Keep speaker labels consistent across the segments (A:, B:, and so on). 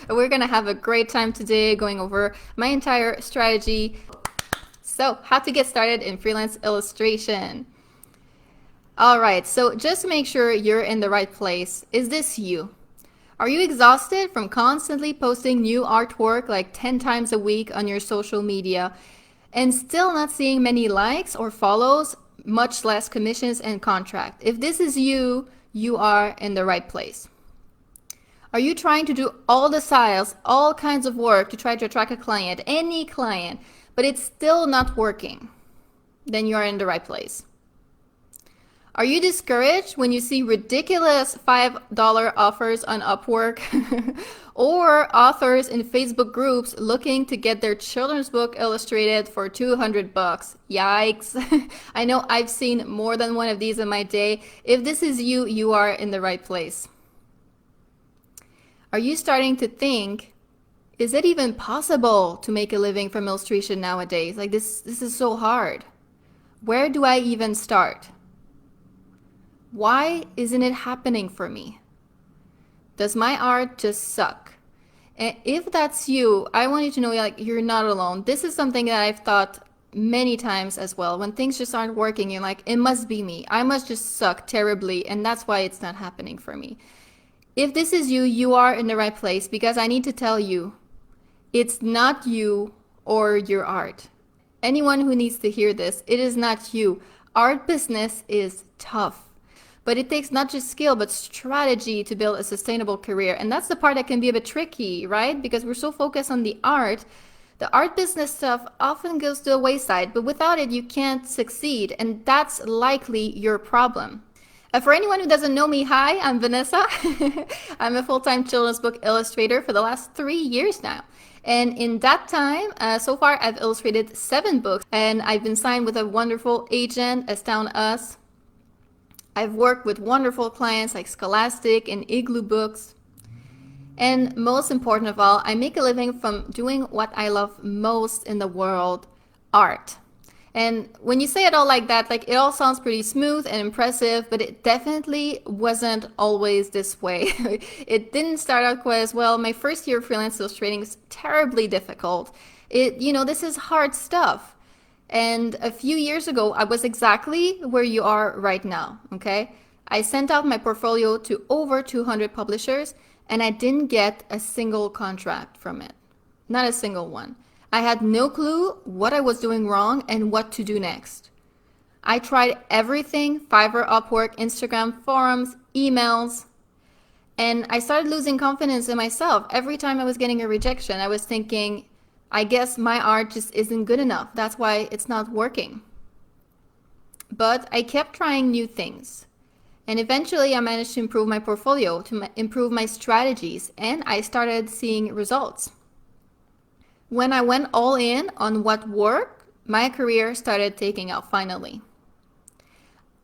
A: We're gonna have a great time today going over my entire strategy. So, how to get started in freelance illustration. All right, so just to make sure you're in the right place, is this you? Are you exhausted from constantly posting new artwork like 10 times a week on your social media and still not seeing many likes or follows, much less commissions and contract? If this is you, you are in the right place. Are you trying to do all the styles, all kinds of work to try to attract a client, any client, but it's still not working? Then you are in the right place. Are you discouraged when you see ridiculous $5 offers on UPWORK or authors in Facebook groups looking to get their children's book illustrated for $200? Yikes. I know I've seen more than one of these in my day. If this is you, you are in the right place. Are you starting to think, is it even possible to make a living from illustration nowadays? Like this is so hard. Where do I even start? Why isn't it happening for me? Does my art just suck? And if that's you, I want you to know you're not alone. This is something that I've thought many times as well. When things just aren't working, you're like, it must be me. I must just suck terribly, and that's why it's not happening for me. If this is you, you are in the right place, because I need to tell you, it's not you or your art. Anyone who needs to hear this, it is not you. Art business is tough. But it takes not just skill, but strategy to build a sustainable career. And that's the part that can be a bit tricky, right? Because we're so focused on the art business stuff often goes to the wayside, but without it, you can't succeed. And that's likely your problem. For anyone who doesn't know me, hi, I'm Vanessa. I'm a full-time children's book illustrator for the last 3 years now. And in that time, so far, I've illustrated 7 books. And I've been signed with a wonderful agent, Astound Us. I've worked with wonderful clients like Scholastic and Igloo Books. And most important of all, I make a living from doing what I love most in the world, art. And when you say it all like that, it all sounds pretty smooth and impressive, but it definitely wasn't always this way. It didn't start out quite as well. My first year of freelance illustrating was terribly difficult. This is hard stuff. And a few years ago, I was exactly where you are right now, okay? I sent out my portfolio to over 200 publishers, and I didn't get a single contract from it. Not a single one. I had no clue what I was doing wrong and what to do next. I tried everything, FIVERR, UPWORK, Instagram, forums, emails, and I started losing confidence in myself. Every time I was getting a rejection, I was thinking, I guess my art just isn't good enough. That's why it's not working. But I kept trying new things. And eventually I managed to improve my portfolio, to improve my strategies, and I started seeing results. When I went all in on what worked, my career started taking off finally.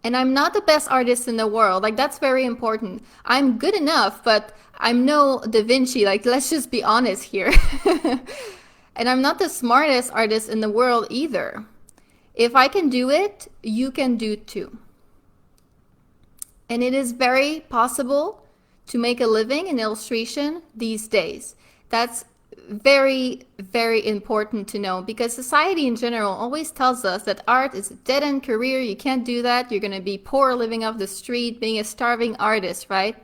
A: And I'm not the best artist in the world. That's very important. I'm good enough, but I'm no Da Vinci. Let's just be honest here. And I'm not the smartest artist in the world either. If I can do it, you can do too. And it is very possible to make a living in illustration these days. That's very, very important to know, because society in general always tells us that art is a dead-end career. You can't do that. You're going to be poor, living off the street, being a starving artist, right?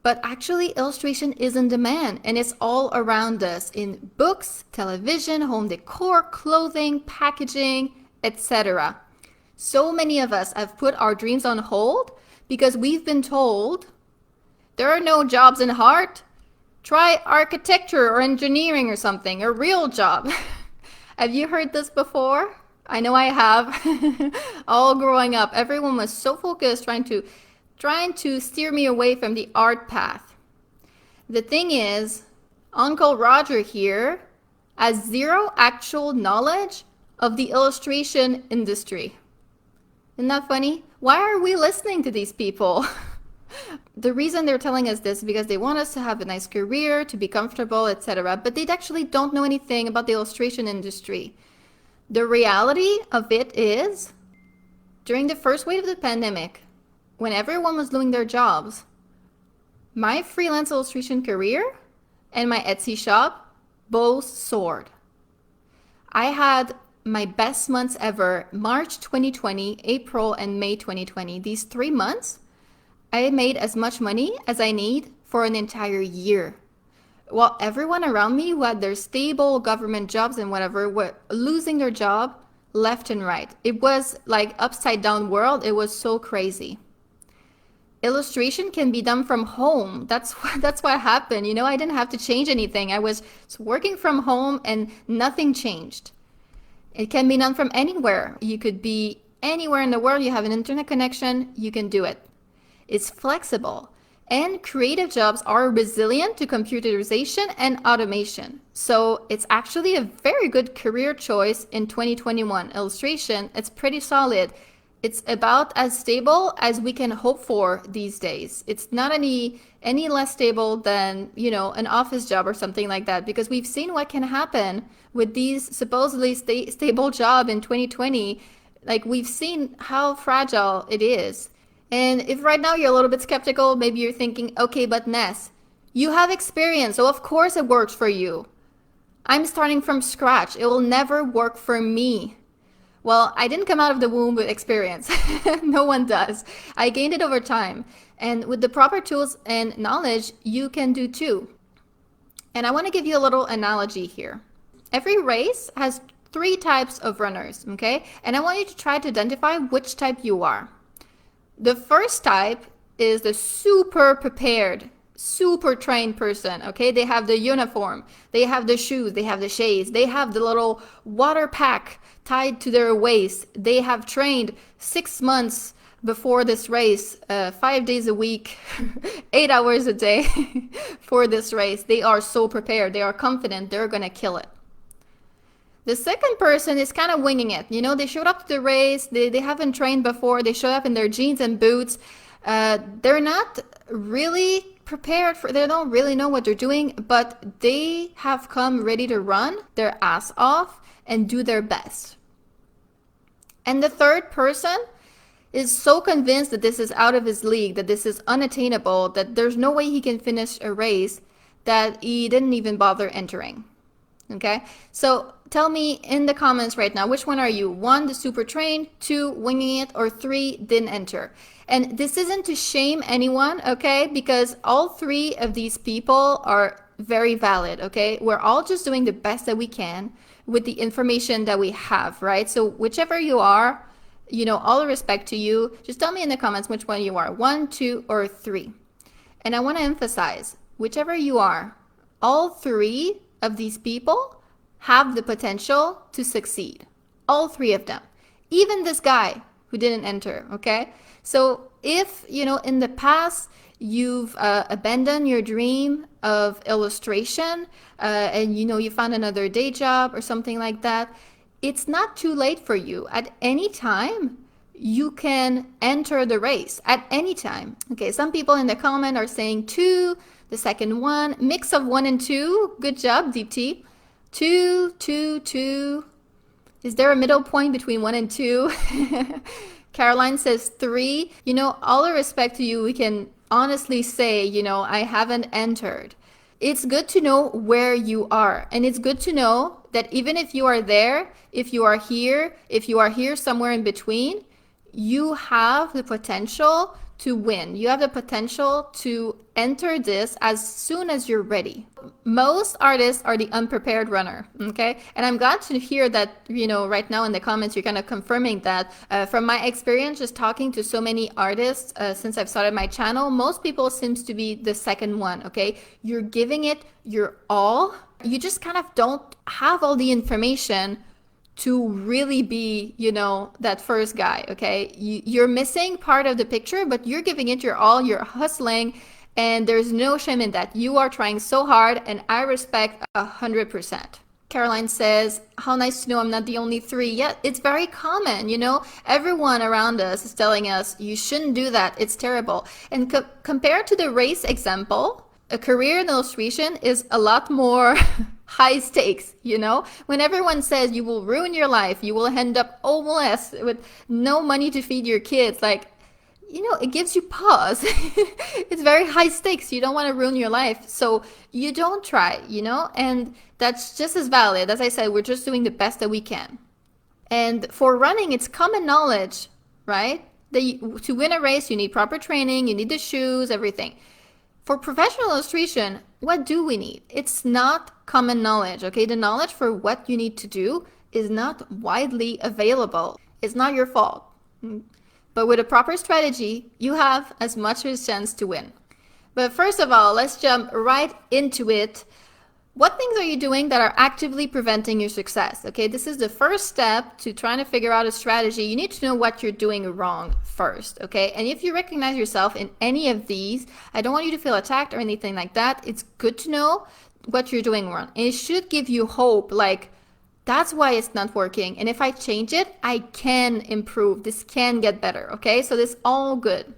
A: But actually, illustration is in demand, and it's all around us in books, television, home decor, clothing, packaging, etc. So many of us have put our dreams on hold because we've been told there are no jobs in art. Try architecture or engineering or something, a real job. Have you heard this before? I know I have. All growing up, everyone was so focused trying to steer me away from the art path. The thing is, Uncle Roger here has zero actual knowledge of the illustration industry. Isn't that funny? Why are we listening to these people? The reason they're telling us this is because they want us to have a nice career, to be comfortable, etc. But they actually don't know anything about the illustration industry. The reality of it is, during the first wave of the pandemic, when everyone was losing their jobs, my freelance illustration career and my Etsy shop both soared. I had my best months ever, March 2020, April, and May 2020. These 3 months, I made as much money as I need for an entire year. While everyone around me who had their stable government jobs and whatever were losing their job left and right. It was like upside down world. It was so crazy. Illustration can be done from home. That's what happened. I didn't have to change anything. I was working from home and nothing changed. It can be done from anywhere. You could be anywhere in the world. You have an internet connection, you can do it. It's flexible. And creative jobs are resilient to computerization and automation. So it's actually a very good career choice in 2021. Illustration, it's pretty solid. It's about as stable as we can hope for these days. It's not any less stable than, an office job or something like that, because we've seen what can happen with these supposedly stable job in 2020. Like, we've seen how fragile it is. And if right now you're a little bit skeptical, maybe you're thinking, okay, but Ness, you have experience, so of course it works for you. I'm starting from scratch. It will never work for me. Well, I didn't come out of the womb with experience. No one does. I gained it over time. And with the proper tools and knowledge, you can do too. And I want to give you a little analogy here. Every race has 3 types of runners, okay? And I want you to try to identify which type you are. The first type is the super prepared, super trained person, okay? They have the uniform, they have the shoes, they have the shades, they have the little water pack tied to their waist. They have trained 6 months before this race, 5 days a week, 8 hours a day for this race. They are so prepared, they are confident, they're gonna kill it. The second person is kind of winging it. They showed up to the race, they haven't trained before, they showed up in their jeans and boots. They're not really prepared they don't really know what they're doing, but they have come ready to run their ass off and do their best. And the third person is so convinced that this is out of his league, that this is unattainable, that there's no way he can finish a race, that he didn't even bother entering. Okay, so tell me in the comments right now, which one are you? 1, the super trained, 2, winging it, or 3, didn't enter. And this isn't to shame anyone, okay, because all 3 of these people are very valid, okay? We're all just doing the best that we can with the information that we have, right? So whichever you are, all respect to you. Just tell me in the comments which one you are, 1, 2, or 3. And I want to emphasize, whichever you are, all 3 of these people have the potential to succeed. All 3 of them. Even this guy who didn't enter, okay? So if, in the past, you've abandoned your dream of illustration and, you found another day job or something like that, it's not too late for you. At any time, you can enter the race. At any time. Okay, some people in the comment are saying 2, the second one, mix of 1 and 2. Good job, Deep T. 2, 2, 2. Is there a middle point between 1 and 2? Caroline says 3. All the respect to you, we can honestly say, I haven't entered. It's good to know where you are. And it's good to know that even if you are there, if you are here somewhere in between, you have the potential to win. You have the potential to enter this as soon as you're ready. Most artists are the unprepared runner, okay? And I'm glad to hear that, right now in the comments, you're kind of confirming that. From my experience, just talking to so many artists since I've started my channel, most people seems to be the second one, okay? You're giving it your all. You just kind of don't have all the information to really be, that first guy, okay? You're missing part of the picture, but you're giving it your all, you're hustling, and there's no shame in that. You are trying so hard, and I respect 100%. Caroline says, how nice to know I'm not the only 3. Yeah, it's very common, Everyone around us is telling us, you shouldn't do that, it's terrible. And compared to the race example, a career in illustration is a lot more high stakes, When everyone says you will ruin your life, you will end up homeless with no money to feed your kids, like, it gives you pause. It's very high stakes. You don't want to ruin your life. So you don't try, and that's just as valid. As I said, we're just doing the best that we can. And for running, it's common knowledge, right? That to win a race, you need proper training, you need the shoes, everything. For professional illustration, what do we need? It's not common knowledge, okay? The knowledge for what you need to do is not widely available. It's not your fault. But with a proper strategy, you have as much of a chance to win. But first of all, let's jump right into it. What things are you doing that are actively preventing your success? Okay, this is the first step to trying to figure out a strategy. You need to know what you're doing wrong first, okay? And if you recognize yourself in any of these, I don't want you to feel attacked or anything like that. It's good to know what you're doing wrong. And it should give you hope, like, that's why it's not working. And if I change it, I can improve. This can get better, okay? So this is all good.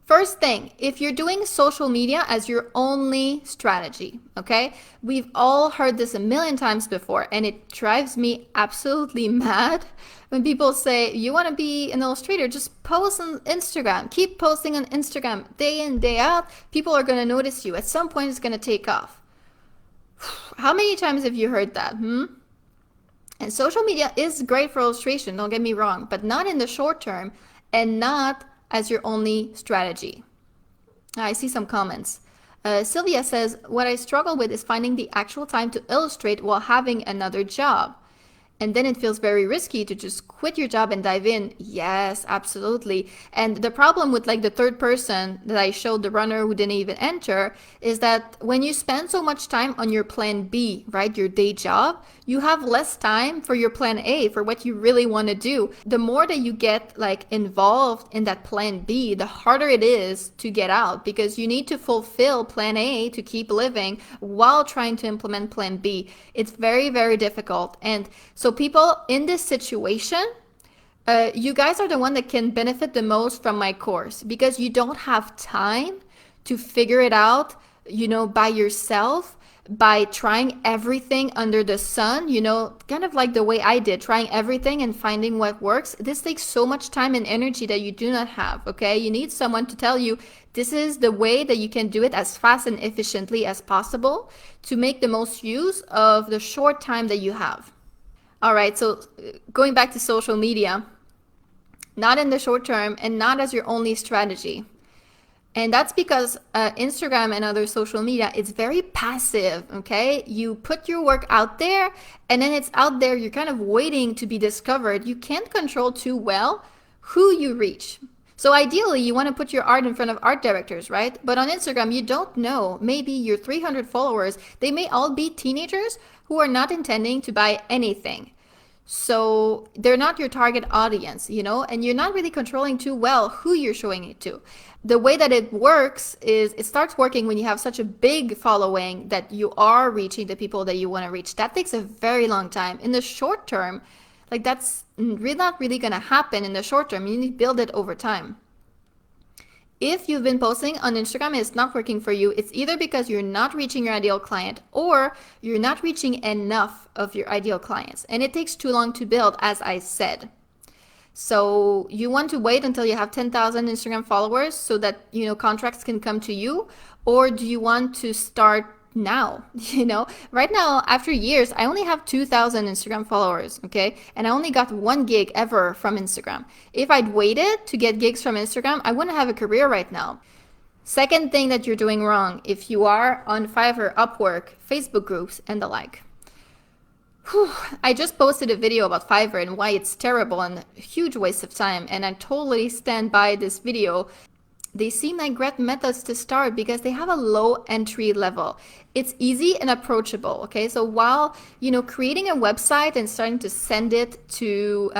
A: First thing, if you're doing social media as your only strategy, okay? We've all heard this a million times before, and it drives me absolutely mad when people say, you want to be an illustrator, just post on Instagram. Keep posting on Instagram day in, day out. People are going to notice you. At some point, it's going to take off. How many times have you heard that? And social media is great for illustration, don't get me wrong, but not in the short term and not as your only strategy. I see some comments. Sylvia says, what I struggle with is finding the actual time to illustrate while having another job. And then it feels very risky to just quit your job and dive in. Yes, absolutely. And the problem with like the third person that I showed, the runner who didn't even enter, is that when you spend so much time on your plan B, right, your day job, you have less time for your plan A, for what you really want to do. The more that you get like involved in that plan B, the harder it is to get out, because you need to fulfill plan A to keep living while trying to implement plan B. It's very, very difficult. And so people in this situation, you guys are the one that can benefit the most from my course, because you don't have time to figure it out, by yourself, by trying everything under the sun, kind of like the way I did, trying everything and finding what works. This takes so much time and energy that you do not have, okay? You need someone to tell you this is the way that you can do it as fast and efficiently as possible to make the most use of the short time that you have. All right, so going back to social media, not in the short term and not as your only strategy. And that's because Instagram and other social media, it's very passive, okay? You put your work out there and then it's out there. You're kind of waiting to be discovered. You can't control too well who you reach. So ideally, you want to put your art in front of art directors, right? But on Instagram, you don't know. Maybe your 300 followers, they may all be teenagers who are not intending to buy anything. So they're not your target audience, and you're not really controlling too well who you're showing it to. The way that it works is it starts working when you have such a big following that you are reaching the people that you want to reach. That takes a very long time. In the short term, like that's really not really going to happen in the short term. You need to build it over time. If you've been posting on Instagram and it's not working for you, it's either because you're not reaching your ideal client or you're not reaching enough of your ideal clients. And it takes too long to build, as I said. So you want to wait until you have 10,000 Instagram followers so that, contracts can come to you? Or do you want to start now? Right now, after years, I only have 2,000 Instagram followers, okay? And I only got 1 gig ever from Instagram. If I'd waited to get gigs from Instagram, I wouldn't have a career right now. Second thing that you're doing wrong, if you are on FIVERR, UPWORK, Facebook groups, and the like. I just posted a video about FIVERR and why it's terrible and a huge waste of time, and I totally stand by this video. They seem like great methods to start because they have a low entry level. It's easy and approachable, okay? So while, creating a website and starting to send it to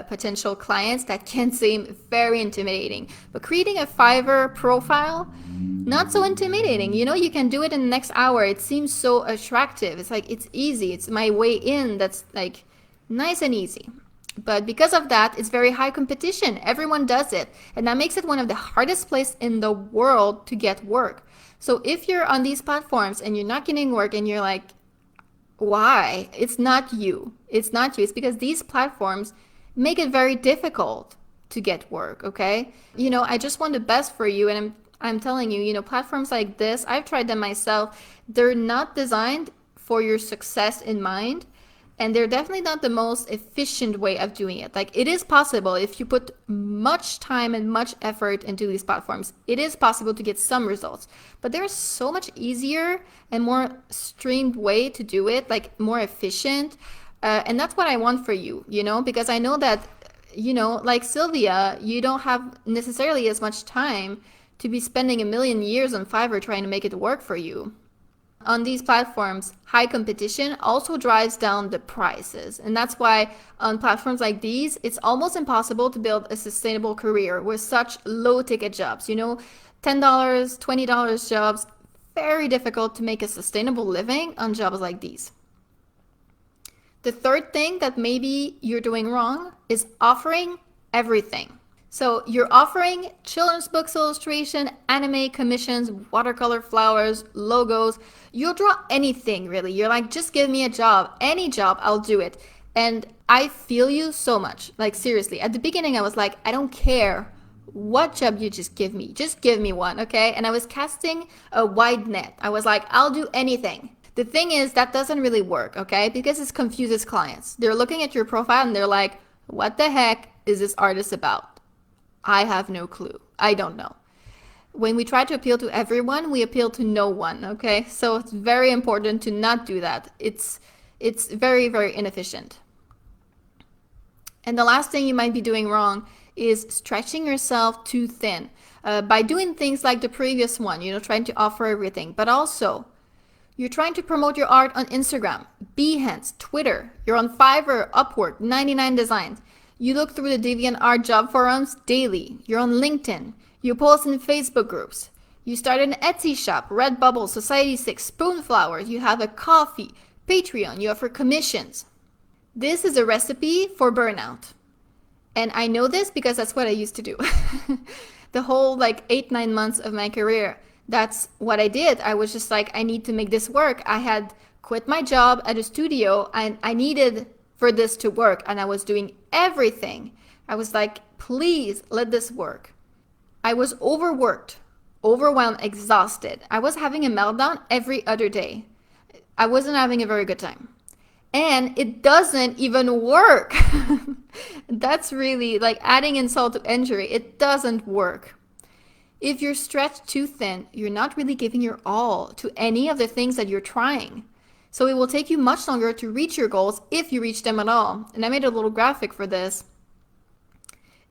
A: potential clients, that can seem very intimidating. But creating a FIVERR profile, not so intimidating. You can do it in the next hour. It seems so attractive. It's like, it's easy. It's my way in. That's like nice and easy. But because of that, it's very high competition. Everyone does it. And that makes it one of the hardest places in the world to get work. So if you're on these platforms and you're not getting work and you're like, why? It's not you. It's not you. It's because these platforms make it very difficult. to get work, okay? You know, I just want the best for you, and I'm telling you, you know, platforms like this, I've tried them myself. They're not designed for your success in mind, and they're definitely not the most efficient way of doing it. Like, it is possible if you put much time and much effort into these platforms, it is possible to get some results. But there's so much easier and more streamed way to do it, like more efficient. And that's what I want for you, you know, because I know that, you know, like Sylvia, you don't have necessarily as much time to be spending a million years on Fiverr trying to make it work for you. On these platforms, high competition also drives down the prices. And that's why on platforms like these, it's almost impossible to build a sustainable career with such low ticket jobs. You know, $10, $20 jobs, very difficult to make a sustainable living on jobs like these. The third thing that maybe you're doing wrong is offering everything. So you're offering children's books illustration, anime commissions, watercolor flowers, logos. You'll draw anything really. You're like, just give me a job, any job, I'll do it. And I feel you so much. Like seriously, at the beginning I was like, I don't care what job you just give me one, okay? And I was casting a wide net. I was like, I'll do anything. The thing is, that doesn't really work, okay? Because it confuses clients. They're looking at your profile and they're like, what the heck is this artist about? I have no clue. I don't know. When we try to appeal to everyone, we appeal to no one, okay? So it's very important to not do that. It's very, very inefficient. And the last thing you might be doing wrong is stretching yourself too thin by doing things like the previous one, you know, trying to offer everything. But also, you're trying to promote your art on Instagram, Behance, Twitter. You're on FIVERR, UPWORK, 99 Designs. You look through the DeviantArt job forums daily. You're on LinkedIn. You post in Facebook groups. You started an Etsy shop, Redbubble, Society6, Spoonflower. You have a coffee, Patreon. You offer commissions. This is a recipe for burnout. And I know this because that's what I used to do. The whole 8-9 months of my career, that's what I did. I was just like, I need to make this work. I had quit my job at a studio and I needed for this to work. And I was doing everything. I was like, please let this work. I was overworked, overwhelmed, exhausted. I was having a meltdown every other day. I wasn't having a very good time. And it doesn't even work. That's really like adding insult to injury. It doesn't work. If you're stretched too thin, you're not really giving your all to any of the things that you're trying. So it will take you much longer to reach your goals if you reach them at all. And I made a little graphic for this.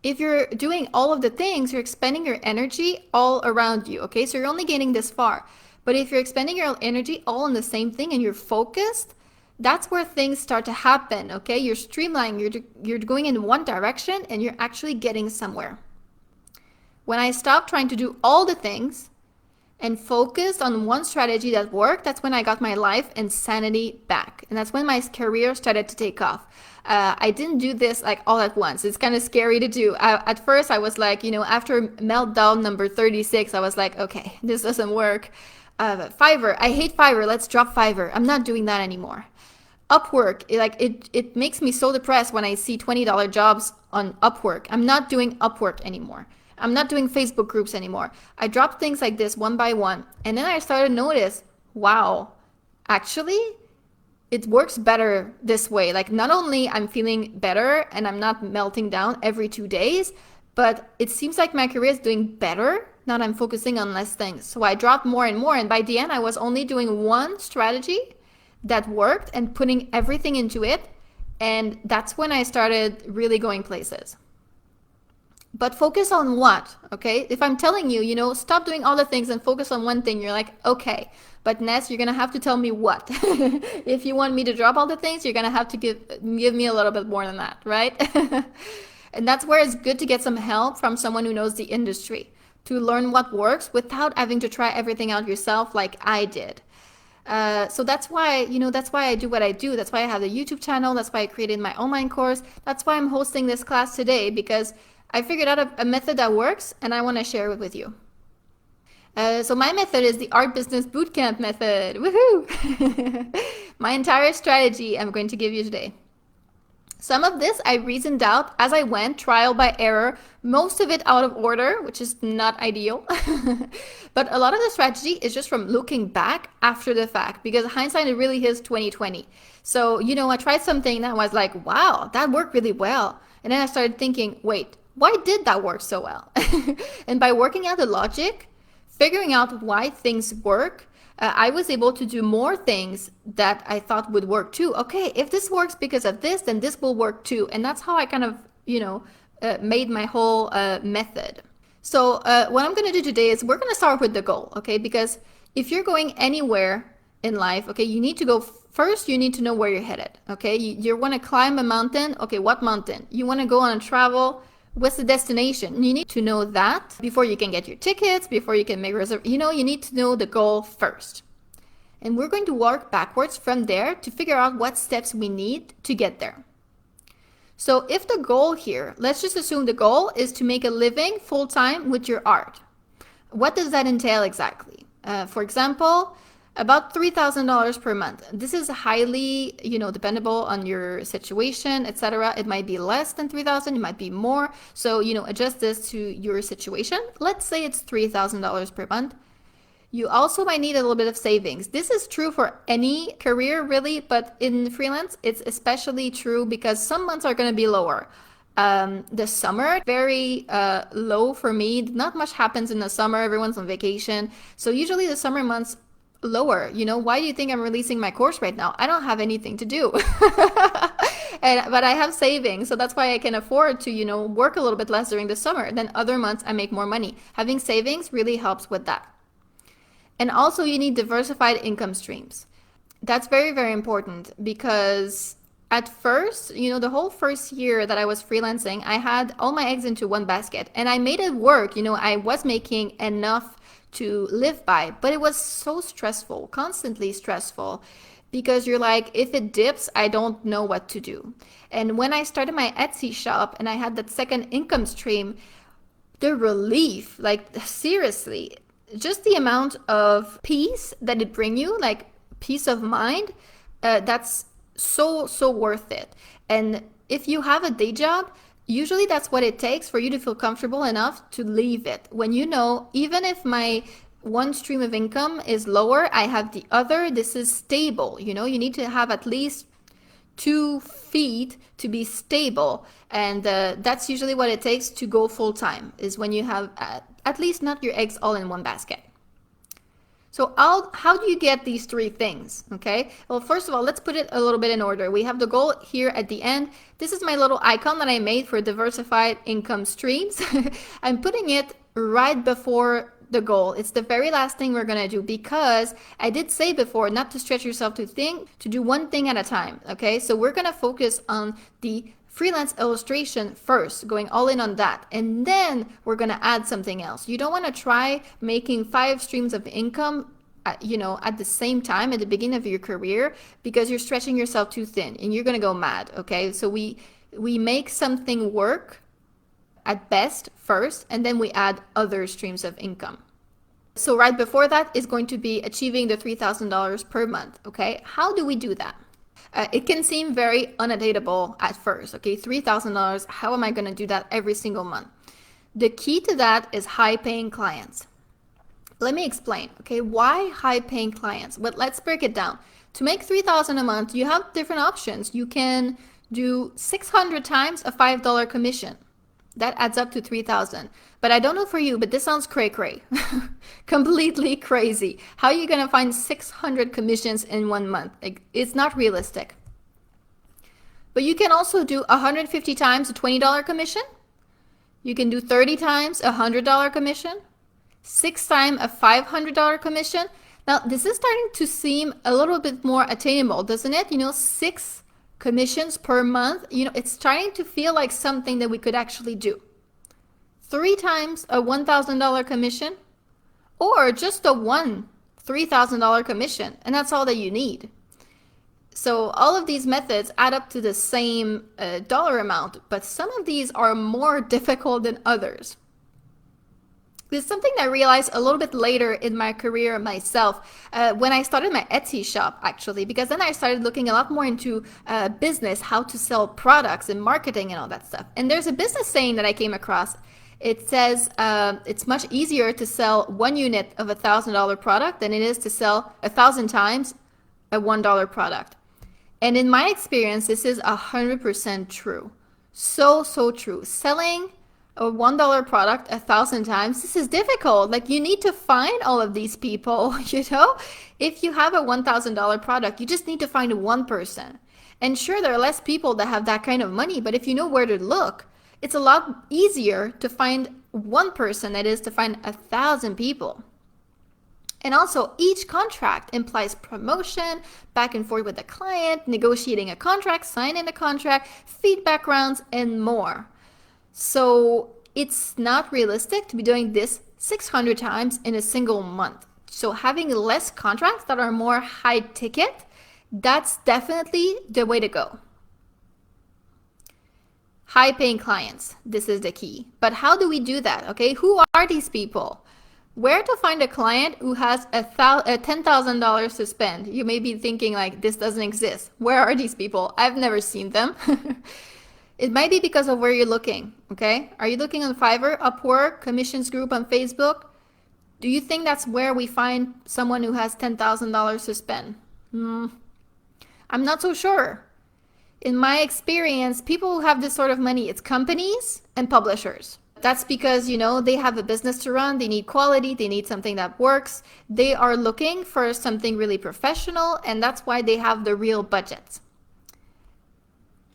A: If you're doing all of the things, you're expending your energy all around you, okay? So you're only getting this far. But if you're expending your energy all on the same thing and you're focused, that's where things start to happen, okay? You're streamlining, you're going in one direction and you're actually getting somewhere. When I stopped trying to do all the things and focused on one strategy that worked, that's when I got my life and sanity back. And that's when my career started to take off. I didn't do this all at once. It's kind of scary to do. At first, I was like, after meltdown number 36, I was like, okay, this doesn't work. Fiverr, I hate Fiverr. Let's drop Fiverr. I'm not doing that anymore. Upwork, it makes me so depressed when I see $20 jobs on Upwork. I'm not doing Upwork anymore. I'm not doing Facebook groups anymore. I dropped things like this one by one. And then I started to notice, wow, actually, it works better this way. Not only I'm feeling better and I'm not melting down every 2 days, but it seems like my career is doing better now that I'm focusing on less things. So I dropped more and more. And by the end, I was only doing one strategy that worked and putting everything into it. And that's when I started really going places. But focus on what, okay? If I'm telling you, stop doing all the things and focus on one thing, you're like, okay, but Ness, you're gonna have to tell me what. If you want me to drop all the things, you're gonna have to give me a little bit more than that, right? And that's where it's good to get some help from someone who knows the industry to learn what works without having to try everything out yourself like I did. So that's why I do what I do. That's why I have the YouTube channel. That's why I created my online course. That's why I'm hosting this class today, because I figured out a method that works and I want to share it with you. So my method is the Art Business Bootcamp method. Woohoo! My entire strategy I'm going to give you today. Some of this I reasoned out as I went, trial by error, most of it out of order, which is not ideal. But a lot of the strategy is just from looking back after the fact, because hindsight, it really is 2020. So, I tried something that was like, wow, that worked really well. And then I started thinking, wait, why did that work so well? And by working out the logic, figuring out why things work, I was able to do more things that I thought would work too. Okay, if this works because of this, then this will work too. And that's how I kind of, made my whole method. So what I'm going to do today is we're going to start with the goal, okay? Because if you're going anywhere in life, okay, you need to go first, you need to know where you're headed, okay? You want to climb a mountain, okay, what mountain? You want to go on a travel, what's the destination? You need to know that before you can get your tickets, before you can make reservations. You need to know the goal first. And we're going to work backwards from there to figure out what steps we need to get there. So if the goal here, let's just assume the goal is to make a living full-time with your art. What does that entail exactly? For example, about $3,000 per month. This is highly, dependable on your situation, etc. It might be less than 3,000, it might be more. So, adjust this to your situation. Let's say it's $3,000 per month. You also might need a little bit of savings. This is true for any career, really, but in freelance, it's especially true because some months are going to be lower. The summer, very low for me. Not much happens in the summer. Everyone's on vacation. So usually the summer months lower. Why do you think I'm releasing my course right now? I don't have anything to do. But I have savings, so that's why I can afford to, work a little bit less during the summer. Then other months I make more money. Having savings really helps with that. And also you need diversified income streams. That's very, very important because at first, the whole first year that I was freelancing, I had all my eggs into one basket and I made it work. I was making enough to live by, but it was so stressful, constantly stressful, because you're like, if it dips, I don't know what to do. And when I started my Etsy shop and I had that second income stream, the relief, like seriously, just the amount of peace that it bring you, like peace of mind, that's so worth it. And if you have a day job, usually that's what it takes for you to feel comfortable enough to leave it. When even if my one stream of income is lower, I have the other, this is stable. You need to have at least 2 feet to be stable. And that's usually what it takes to go full time, is when you have at least not your eggs all in one basket. So how do you get these 3 things? Okay, well, first of all, let's put it a little bit in order. We have the goal here at the end. This is my little icon that I made for diversified income streams. I'm putting it right before the goal. It's the very last thing we're gonna do, because I did say before not to stretch yourself to do one thing at a time. Okay, so we're gonna focus on the freelance illustration first, going all in on that, and then we're going to add something else. You don't want to try making 5 streams of income at the same time at the beginning of your career, because you're stretching yourself too thin and you're going to go mad. Okay, so we make something work at best first, and then we add other streams of income. So right before that is going to be achieving the $3,000 per month. Okay, how do we do that? It can seem very unattainable at first. Okay, $3,000, how am I going to do that every single month? The key to that is high-paying clients. Let me explain. Okay, why high-paying clients? But let's break it down. To make $3,000 a month, you have different options. You can do 600 times a $5 commission. That adds up to 3,000. But I don't know for you, but this sounds cray-cray. Completely crazy. How are you going to find 600 commissions in 1 month? Like, it's not realistic. But you can also do 150 times a $20 commission. You can do 30 times a $100 commission. 6 times a $500 commission. Now, this is starting to seem a little bit more attainable, doesn't it? 6 commissions per month, it's starting to feel like something that we could actually do. 3 times a $1,000 commission, or just a one $3,000 commission, and that's all that you need. So all of these methods add up to the same dollar amount, but some of these are more difficult than others. It's something that I realized a little bit later in my career myself, when I started my Etsy shop, actually, because then I started looking a lot more into business, how to sell products and marketing and all that stuff. And there's a business saying that I came across. It says it's much easier to sell one unit of $1,000 product than it is to sell 1,000 times a $1 product. And in my experience, this is 100% true. So true. Selling a $1 product 1,000 times, this is difficult. Like, you need to find all of these people, you know? If you have a $1,000 product, you just need to find one person. And sure, there are less people that have that kind of money, but if you know where to look, it's a lot easier to find one person than it is to find 1,000 people. And also, each contract implies promotion, back and forth with the client, negotiating a contract, signing a contract, feedback rounds, and more. So it's not realistic to be doing this 600 times in a single month. So having less contracts that are more high ticket, that's definitely the way to go. High paying clients, this is the key. But how do we do that? Okay, who are these people? Where to find a client who has $10,000 to spend? You may be thinking like, this doesn't exist. Where are these people? I've never seen them. It might be because of where you're looking, okay? Are you looking on FIVERR, UPWORK, commissions group on Facebook? Do you think that's where we find someone who has $10,000 to spend? I'm not so sure. In my experience, people who have this sort of money, it's companies and publishers. That's because, you know, they have a business to run, they need quality, they need something that works. They are looking for something really professional, and that's why they have the real budgets.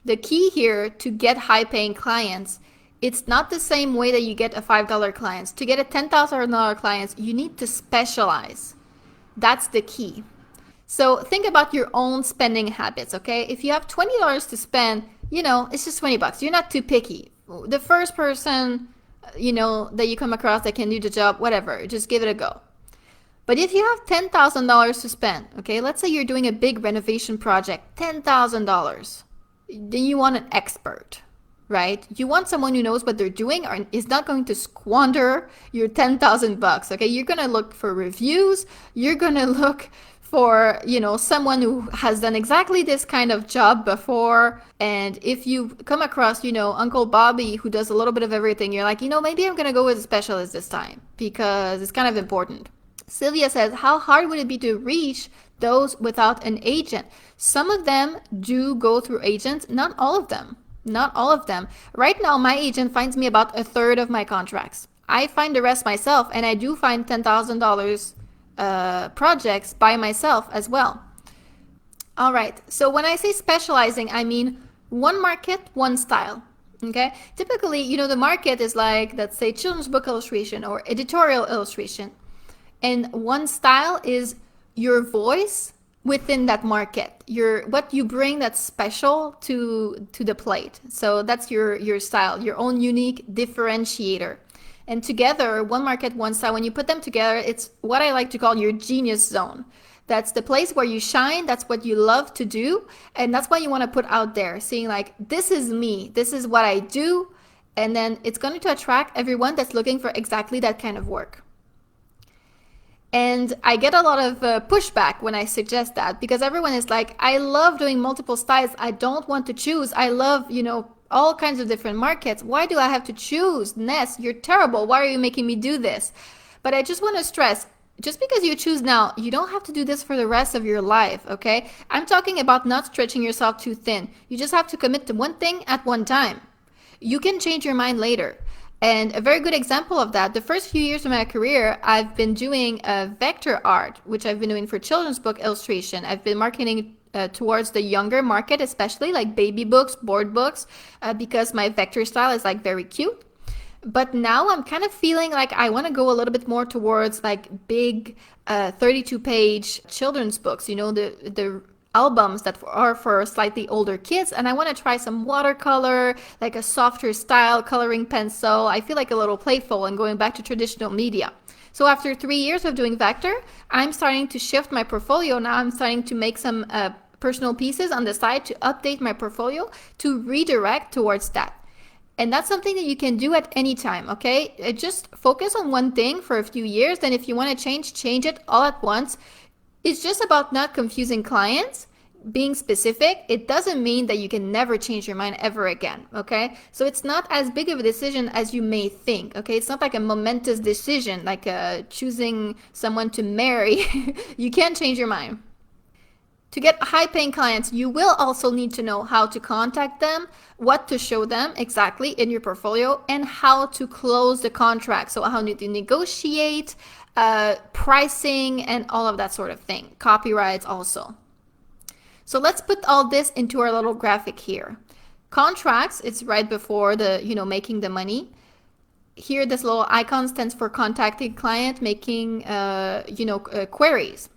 A: The key here to get high-paying clients, it's not the same way that you get a $5 client. To get a $10,000 client, you need to specialize. That's the key. So think about your own spending habits, okay? If you have $20 to spend, you know, it's just 20 bucks. You're not too picky. The first person, you know, that you come across that can do the job, whatever, just give it a go. But if you have $10,000 to spend, okay, let's say you're doing a big renovation project, $10,000. Then you want an expert, right? You want someone who knows what they're doing or is not going to squander your 10,000 bucks, okay? You're going to look for reviews. You're going to look for, you know, someone who has done exactly this kind of job before. And if you come across, you know, Uncle Bobby who does a little bit of everything, you're like, you know, maybe I'm going to go with a specialist this time because it's kind of important. Sylvia says, how hard would it be to reach those without an agent? Some of them do go through agents, not all of them. Not all of them. Right now, my agent finds me about a third of my contracts. I find the rest myself, and I do find $10,000 projects by myself as well. All right, so when I say specializing, I mean one market, one style. Okay, typically, you know, the market is like, let's say, children's book illustration or editorial illustration. And one style is your voice within that market, what you bring that's special to the plate. So that's your style, your own unique differentiator. And together, one market, one style, when you put them together, it's what I like to call your genius zone. That's the place where you shine, that's what you love to do, and that's what you want to put out there, saying like, this is me, this is what I do, and then it's going to attract everyone that's looking for exactly that kind of work. And I get a lot of pushback when I suggest that, because everyone is like, I love doing multiple styles. I don't want to choose. I love, you know, all kinds of different markets. Why do I have to choose? Ness, you're terrible. Why are you making me do this? But I just want to stress, just because you choose now, you don't have to do this for the rest of your life, okay? I'm talking about not stretching yourself too thin. You just have to commit to one thing at one time. You can change your mind later. And a very good example of that, the first few years of my career, I've been doing vector art, which I've been doing for children's book illustration. I've been marketing towards the younger market, especially like baby books, board books, because my vector style is like very cute. But now I'm kind of feeling like I want to go a little bit more towards like big 32-page children's books, you know, the albums that are for slightly older kids, and I want to try some watercolor, like a softer style, coloring pencil. I feel like a little playful and going back to traditional media. So after 3 years of doing vector, I'm starting to shift my portfolio. Now I'm starting to make some personal pieces on the side to update my portfolio to redirect towards that. And that's something that you can do at any time, okay? Just focus on one thing for a few years. Then if you want to change it all at once. It's just about not confusing clients, being specific. It doesn't mean that you can never change your mind ever again, okay? So it's not as big of a decision as you may think, okay? It's not like a momentous decision, like choosing someone to marry. You can't change your mind. To get high-paying clients, you will also need to know how to contact them, what to show them exactly in your portfolio, and how to close the contract. So how to negotiate, pricing, and all of that sort of thing. Copyrights also. So let's put all this into our little graphic here. Contracts, it's right before the, making the money. Here, this little icon stands for contacting client, making, queries.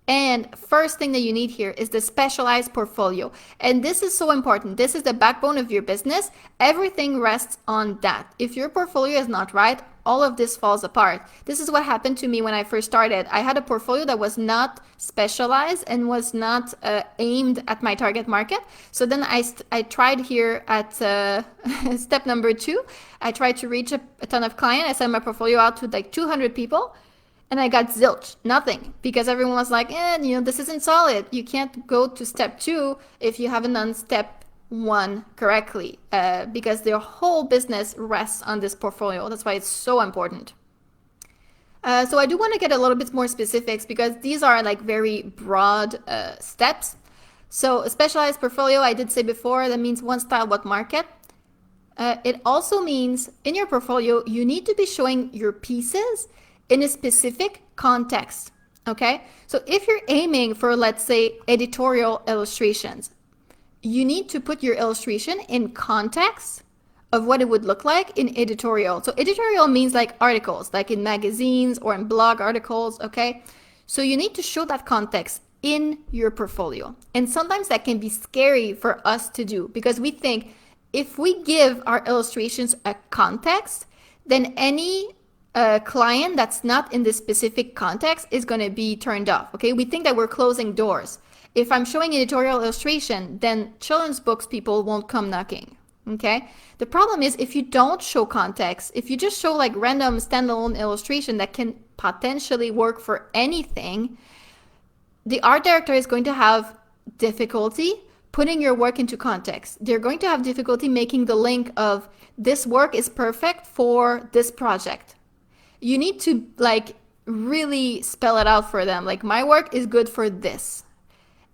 A: And first thing that you need here is the specialized portfolio. And this is so important. This is the backbone of your business. Everything rests on that. If your portfolio is not right, all of this falls apart. This is what happened to me when I first started. I had a portfolio that was not specialized and was not aimed at my target market. So then I tried here at step number 2. I tried to reach a ton of clients. I sent my portfolio out to like 200 people. And I got zilch, nothing, because everyone was like, this isn't solid. You can't go to step 2 if you haven't done step 1 correctly, because their whole business rests on this portfolio. That's why it's so important. So I do want to get a little bit more specifics because these are like very broad steps. So a specialized portfolio, I did say before, that means one style, one market. It also means in your portfolio, you need to be showing your pieces in a specific context, okay? So if you're aiming for, let's say, editorial illustrations, you need to put your illustration in context of what it would look like in editorial. So editorial means like articles, like in magazines or in blog articles, okay? So you need to show that context in your portfolio. And sometimes that can be scary for us to do because we think if we give our illustrations a context, then any client that's not in this specific context is going to be turned off, okay? We think that we're closing doors. If I'm showing editorial illustration, then children's books people won't come knocking, okay? The problem is if you don't show context, if you just show like random standalone illustration that can potentially work for anything, the art director is going to have difficulty putting your work into context. They're going to have difficulty making the link of this work is perfect for this project. You need to like really spell it out for them. Like my work is good for this.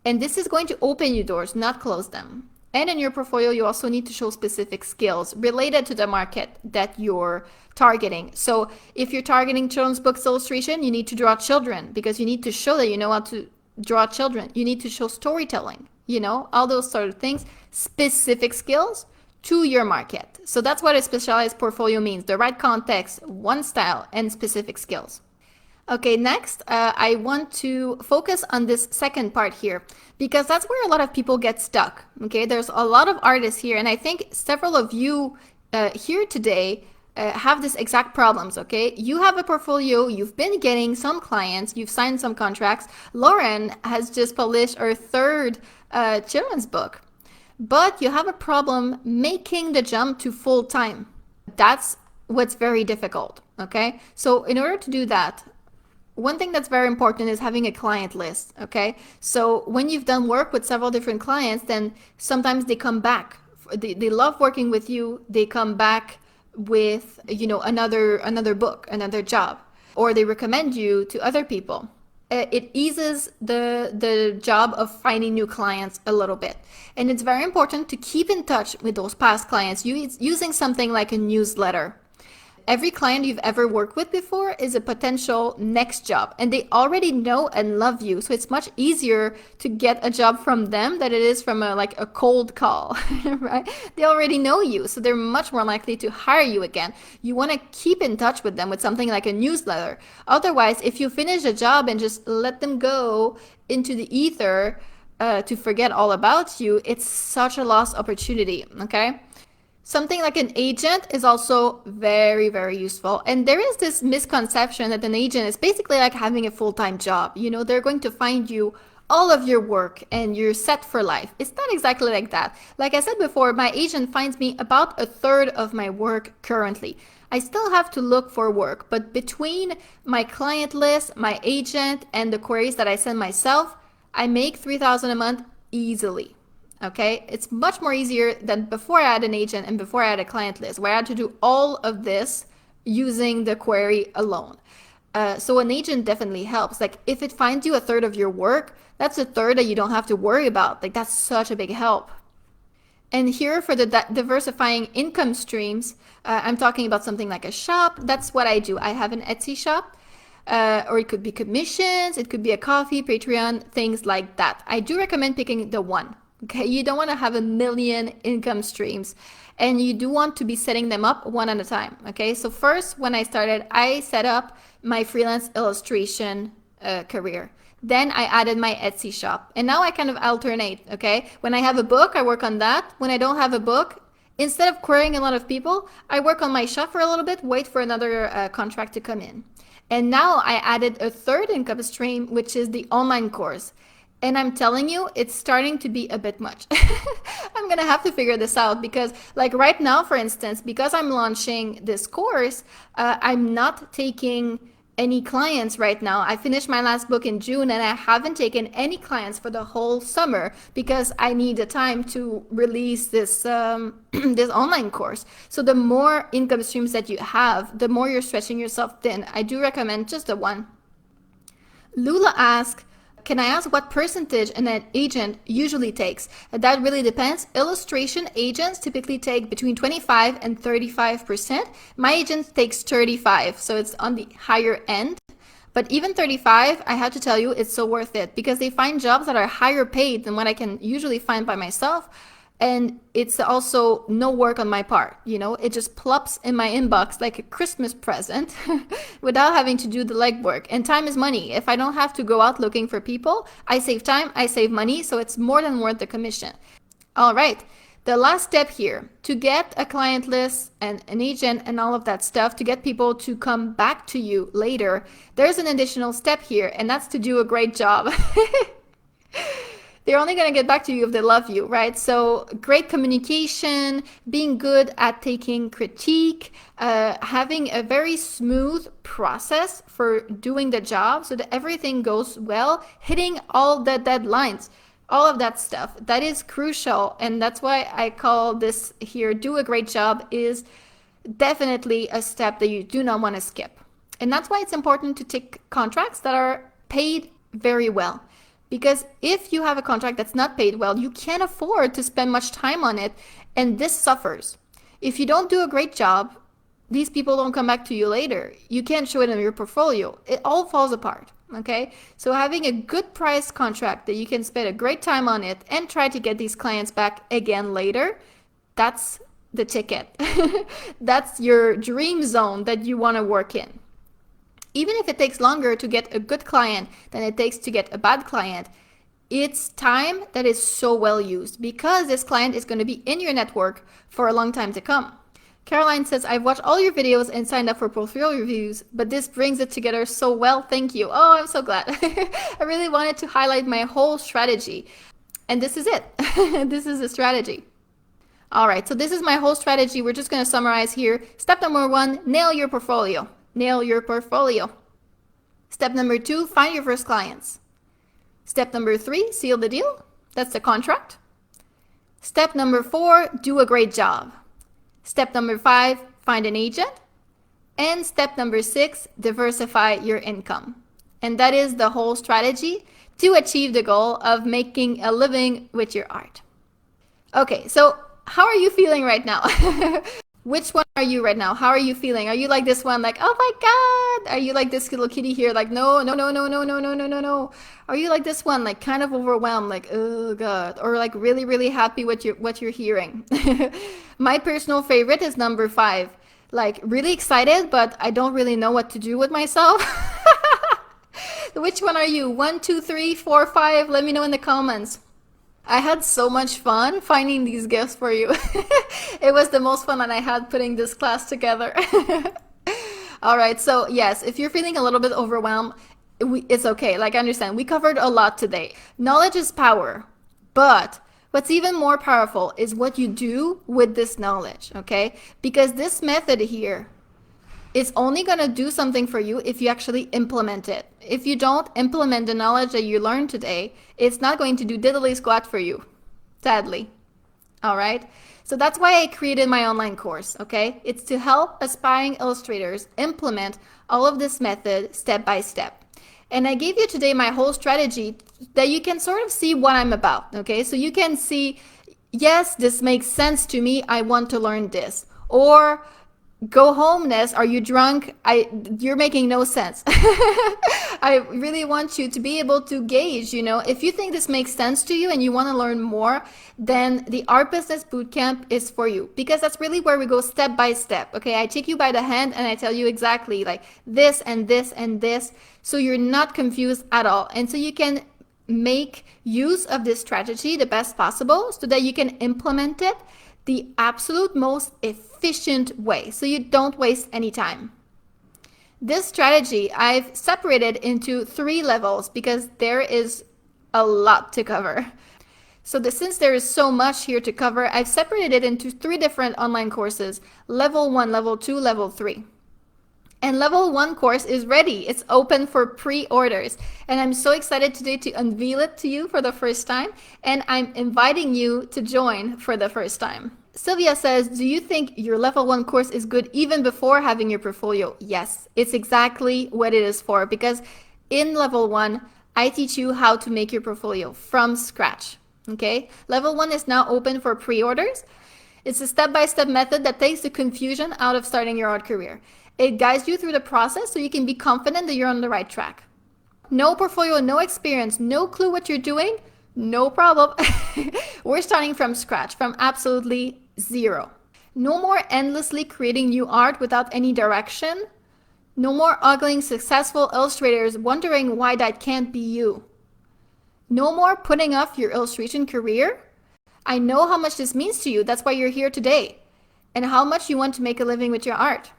A: And this is going to open you doors, not close them. And in your portfolio, you also need to show specific skills related to the market that you're targeting. So if you're targeting children's books illustration, you need to draw children because you need to show that you know how to draw children. You need to show storytelling, all those sort of things, specific skills to your market. So that's what a specialized portfolio means, the right context, one style, and specific skills. Okay, next, I want to focus on this second part here because that's where a lot of people get stuck. Okay, there's a lot of artists here, and I think several of you here today have this exact problems, okay? You have a portfolio, you've been getting some clients, you've signed some contracts. Lauren has just published her third children's book. But you have a problem making the jump to full time. That's what's very difficult, okay? So in order to do that, one thing that's very important is having a client list, okay? So when you've done work with several different clients, then sometimes they come back. They love working with you. They come back with, another book, another job, or they recommend you to other people. It eases the job of finding new clients a little bit. And it's very important to keep in touch with those past clients using something like a newsletter. Every client you've ever worked with before is a potential next job, and they already know and love you. So it's much easier to get a job from them than it is from a cold call, right? They already know you, so they're much more likely to hire you again. You want to keep in touch with them with something like a newsletter. Otherwise, if you finish a job and just let them go into the ether to forget all about you, it's such a lost opportunity, okay? Something like an agent is also very, very useful. And there is this misconception that an agent is basically like having a full-time job. They're going to find you all of your work and you're set for life. It's not exactly like that. Like I said before, my agent finds me about a third of my work currently. I still have to look for work, but between my client list, my agent, and the queries that I send myself, I make $3,000 a month easily. Okay, it's much more easier than before I had an agent and before I had a client list, where I had to do all of this using the query alone. So an agent definitely helps. Like if it finds you a third of your work, that's a third that you don't have to worry about. Like that's such a big help. And here for the diversifying income streams, I'm talking about something like a shop. That's what I do. I have an Etsy shop, or it could be commissions, it could be a coffee, Patreon, things like that. I do recommend picking the one. Okay, you don't want to have a million income streams, and you do want to be setting them up one at a time. Okay, so first, when I started, I set up my freelance illustration career. Then I added my Etsy shop, and now I kind of alternate. Okay, when I have a book, I work on that. When I don't have a book, instead of querying a lot of people, I work on my shop for a little bit, wait for another contract to come in. And now I added a third income stream, which is the online course. And I'm telling you, it's starting to be a bit much. I'm gonna have to figure this out because like right now, for instance, because I'm launching this course, I'm not taking any clients right now. I finished my last book in June and I haven't taken any clients for the whole summer because I need the time to release this this online course. So the more income streams that you have, the more you're stretching yourself thin. I do recommend just the one. Lula asks, can I ask what percentage an agent usually takes? That really depends. Illustration agents typically take between 25 and 35%. My agent takes 35, so it's on the higher end. But even 35, I have to tell you, it's so worth it because they find jobs that are higher paid than what I can usually find by myself. And it's also no work on my part, you know, it just plops in my inbox like a Christmas present without having to do the legwork. And time is money. If I don't have to go out looking for people, I save time, I save money, so it's more than worth the commission. All right, the last step here, to get a client list and an agent and all of that stuff, to get people to come back to you later, there's an additional step here, and that's to do a great job. They're only going to get back to you if they love you, right? So great communication, being good at taking critique, having a very smooth process for doing the job so that everything goes well, hitting all the deadlines, all of that stuff. That is crucial. And that's why I call this here, do a great job, is definitely a step that you do not want to skip. And that's why it's important to take contracts that are paid very well. Because if you have a contract that's not paid well, you can't afford to spend much time on it, and this suffers. If you don't do a great job, these people don't come back to you later. You can't show it in your portfolio. It all falls apart, okay? So having a good price contract that you can spend a great time on it and try to get these clients back again later, that's the ticket. That's your dream zone that you want to work in. Even if it takes longer to get a good client than it takes to get a bad client, it's time that is so well used because this client is going to be in your network for a long time to come. Caroline says, I've watched all your videos and signed up for portfolio reviews, but this brings it together so well. Thank you. Oh, I'm so glad. I really wanted to highlight my whole strategy. And this is it. This is the strategy. All right, so this is my whole strategy. We're just going to summarize here. Step number 1, nail your portfolio. Nail your portfolio. Step number 2, find your first clients. Step number 3, seal the deal. That's the contract. Step number 4, do a great job. Step number 5, find an agent. And step number 6, diversify your income. And that is the whole strategy to achieve the goal of making a living with your art. Okay, so how are you feeling right now? Which one are you right now? How are you feeling? Are you like this one, like, oh my God? Are you like this little kitty here, like, no, no, no, no, no, no, no, no, no, no? Are you like this one, like kind of overwhelmed, like, oh God, or like really, really happy what you're hearing? My personal favorite is number 5, like really excited, but I don't really know what to do with myself. Which one are you? 1, 2, 3, 4, 5? Let me know in the comments. I had so much fun finding these gifts for you. It was the most fun that I had putting this class together. All right, so yes, if you're feeling a little bit overwhelmed, it's okay. Like, I understand. We covered a lot today. Knowledge is power, but what's even more powerful is what you do with this knowledge, okay? Because this method here is only going to do something for you if you actually implement it. If you don't implement the knowledge that you learned today, it's not going to do diddly squat for you, sadly. All right? So that's why I created my online course, okay? It's to help aspiring illustrators implement all of this method step by step. And I gave you today my whole strategy that you can sort of see what I'm about, okay? So you can see, yes, this makes sense to me. I want to learn this. Or go home, Ness, are you drunk? You're making no sense. I really want you to be able to gauge, if you think this makes sense to you and you want to learn more, then the Art Business Bootcamp is for you, because that's really where we go step by step. Okay, I take you by the hand and I tell you exactly like this and this and this, so you're not confused at all. And so you can make use of this strategy the best possible so that you can implement it the absolute most efficient way, so you don't waste any time. This strategy I've separated into 3 levels because there is a lot to cover. So since there is so much here to cover, I've separated it into 3 different online courses: level 1, level 2, level 3. And level 1 course is ready. It's open for pre-orders. And I'm so excited today to unveil it to you for the first time. And I'm inviting you to join for the first time. Sylvia says, do you think your level 1 course is good even before having your portfolio? Yes, it's exactly what it is for, because in level 1, I teach you how to make your portfolio from scratch. Okay? Level 1 is now open for pre-orders. It's a step-by-step method that takes the confusion out of starting your art career. It guides you through the process so you can be confident that you're on the right track. No portfolio, no experience, no clue what you're doing? No problem. We're starting from scratch, from absolutely zero. No more endlessly creating new art without any direction. No more ogling successful illustrators wondering why that can't be you. No more putting off your illustration career. I know how much this means to you. That's why you're here today, and how much you want to make a living with your art.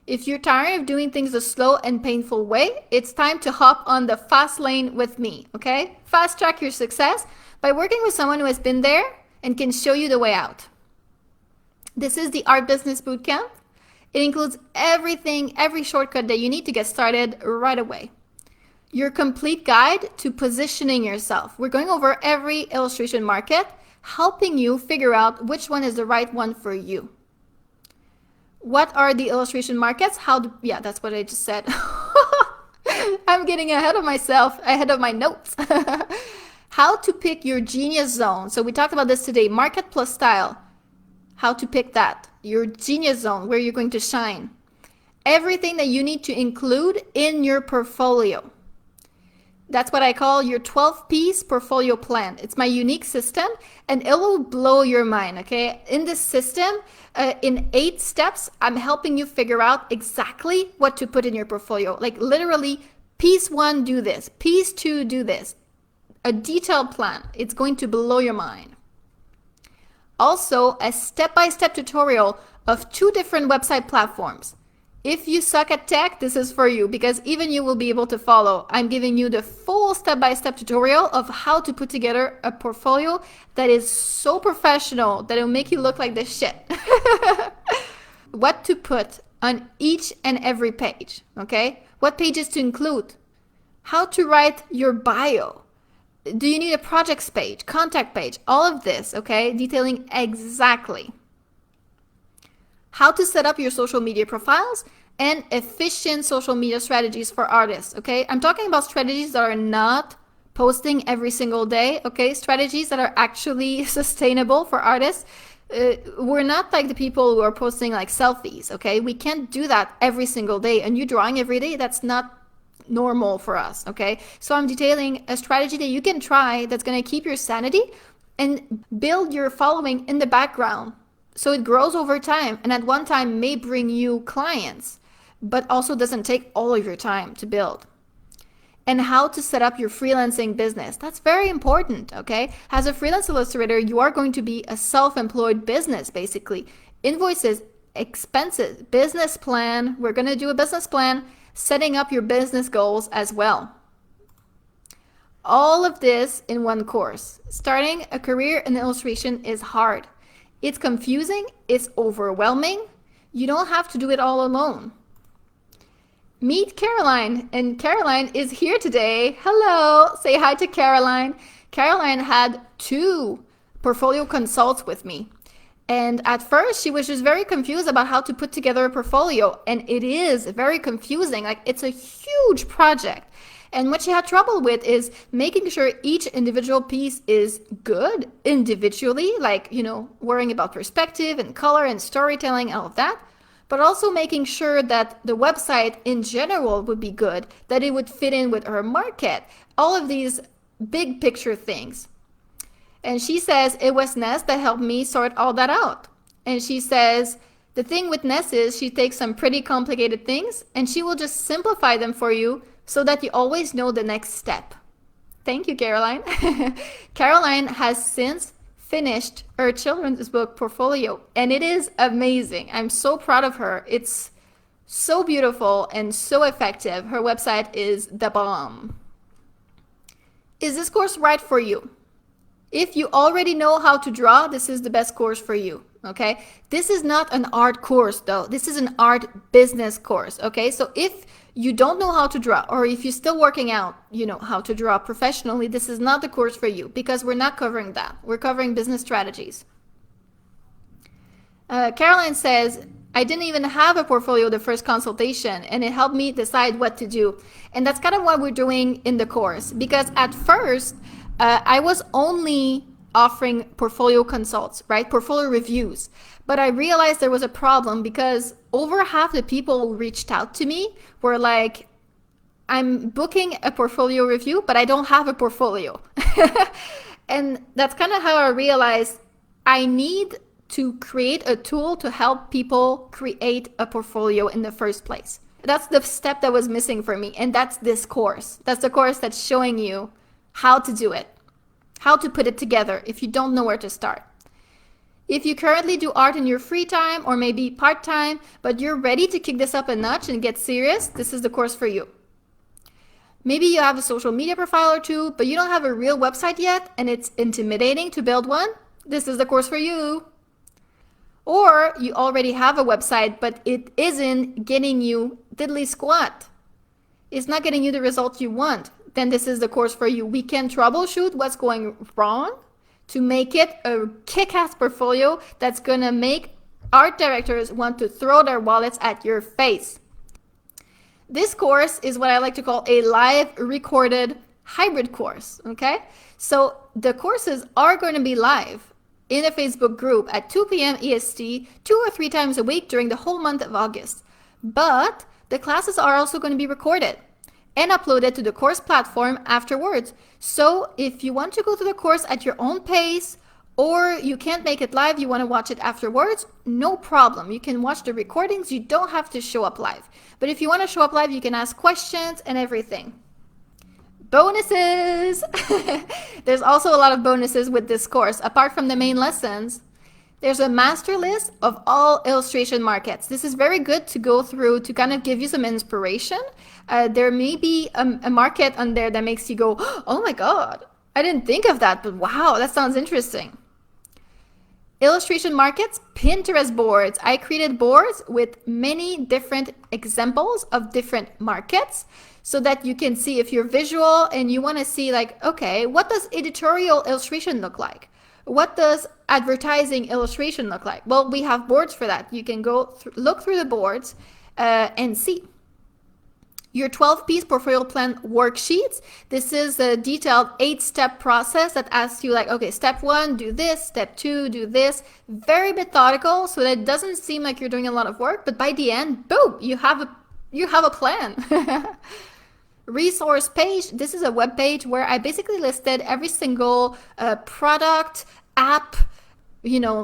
A: If you're tired of doing things the slow and painful way, it's time to hop on the fast lane with me, okay? Fast track your success by working with someone who has been there and can show you the way out. This is the Art Business Bootcamp. It includes everything, every shortcut that you need to get started right away. Your complete guide to positioning yourself. We're going over every illustration market, helping you figure out which one is the right one for you. What are the illustration markets? Yeah, that's what I just said. I'm getting ahead of myself, ahead of my notes. How to pick your genius zone. So we talked about this today, market plus style. How to pick that, your genius zone, where you're going to shine. Everything that you need to include in your portfolio. That's what I call your 12-piece portfolio plan. It's my unique system, and it will blow your mind, okay? In this system, in 8 steps, I'm helping you figure out exactly what to put in your portfolio. Like literally, piece 1, do this. Piece 2, do this. A detailed plan. It's going to blow your mind. Also, a step-by-step tutorial of 2 different website platforms. If you suck at tech, this is for you, because even you will be able to follow. I'm giving you the full step-by-step tutorial of how to put together a portfolio that is so professional that it'll make you look like this shit. What to put on each and every page, okay? What pages to include? How to write your bio? Do you need a projects page, contact page? All of this, okay? Detailing exactly how to set up your social media profiles and efficient social media strategies for artists, okay? I'm talking about strategies that are not posting every single day, okay? Strategies that are actually sustainable for artists. We're not like the people who are posting like selfies, okay? We can't do that every single day. And you drawing every day, that's not normal for us, okay? So I'm detailing a strategy that you can try that's gonna keep your sanity and build your following in the background. So it grows over time, and at one time may bring you clients, but also doesn't take all of your time to build. And how to set up your freelancing business. That's very important, okay? As a freelance illustrator, you are going to be a self-employed business, basically. Invoices, expenses, business plan. We're going to do a business plan, setting up your business goals as well. All of this in one course. Starting a career in illustration is hard. It's confusing, it's overwhelming. You don't have to do it all alone. Meet Caroline, and Caroline is here today. Hello, say hi to Caroline. Caroline had 2 portfolio consults with me. And at first she was just very confused about how to put together a portfolio. And it is very confusing. Like, it's a huge project. And what she had trouble with is making sure each individual piece is good individually, like, worrying about perspective and color and storytelling, all of that, but also making sure that the website in general would be good, that it would fit in with her market, all of these big picture things. And she says it was Ness that helped me sort all that out. And she says the thing with Ness is she takes some pretty complicated things and she will just simplify them for you so that you always know the next step. Thank you, Caroline. Caroline has since finished her children's book portfolio, and it is amazing. I'm so proud of her. It's so beautiful and so effective. Her website is the bomb. Is this course right for you? If you already know how to draw, this is the best course for you, okay? This is not an art course though. This is an art business course, okay? So if you don't know how to draw, or if you're still working out, how to draw professionally, this is not the course for you because we're not covering that. We're covering business strategies. Caroline says, I didn't even have a portfolio the first consultation, and it helped me decide what to do. And that's kind of what we're doing in the course, because at first, I was only offering portfolio consults, right? Portfolio reviews. But I realized there was a problem because over half the people who reached out to me were like, I'm booking a portfolio review, but I don't have a portfolio. And that's kind of how I realized I need to create a tool to help people create a portfolio in the first place. That's the step that was missing for me. And that's this course. That's the course that's showing you how to do it, how to put it together if you don't know where to start. If you currently do art in your free time or maybe part-time, but you're ready to kick this up a notch and get serious, this is the course for you. Maybe you have a social media profile or 2, but you don't have a real website yet and it's intimidating to build one, this is the course for you. Or you already have a website, but it isn't getting you diddly squat. It's not getting you the results you want. Then this is the course for you. We can troubleshoot what's going wrong to make it a kick-ass portfolio that's gonna make art directors want to throw their wallets at your face. This course is what I like to call a live recorded hybrid course, okay? So the courses are going to be live in a Facebook group at 2 p.m. EST 2 or 3 times a week during the whole month of August. But the classes are also going to be recorded and uploaded to the course platform afterwards. So if you want to go to the course at your own pace, or you can't make it live, you want to watch it afterwards, no problem. You can watch the recordings, you don't have to show up live. But if you want to show up live, you can ask questions and everything. Bonuses! There's also a lot of bonuses with this course. Apart from the main lessons, there's a master list of all illustration markets. This is very good to go through to kind of give you some inspiration. There may be a market on there that makes you go, oh my God, I didn't think of that, but wow, that sounds interesting. Illustration markets, Pinterest boards. I created boards with many different examples of different markets so that you can see if you're visual and you want to see like, okay, what does editorial illustration look like? What does advertising illustration look like? Well, we have boards for that. You can go look through the boards and see. Your 12-piece portfolio plan worksheets. This is a detailed 8-step process that asks you like, okay, step 1, do this, step 2, do this. Very methodical so that it doesn't seem like you're doing a lot of work, but by the end, boom, you have a plan. Resource page. This is a web page where I basically listed every single product, app,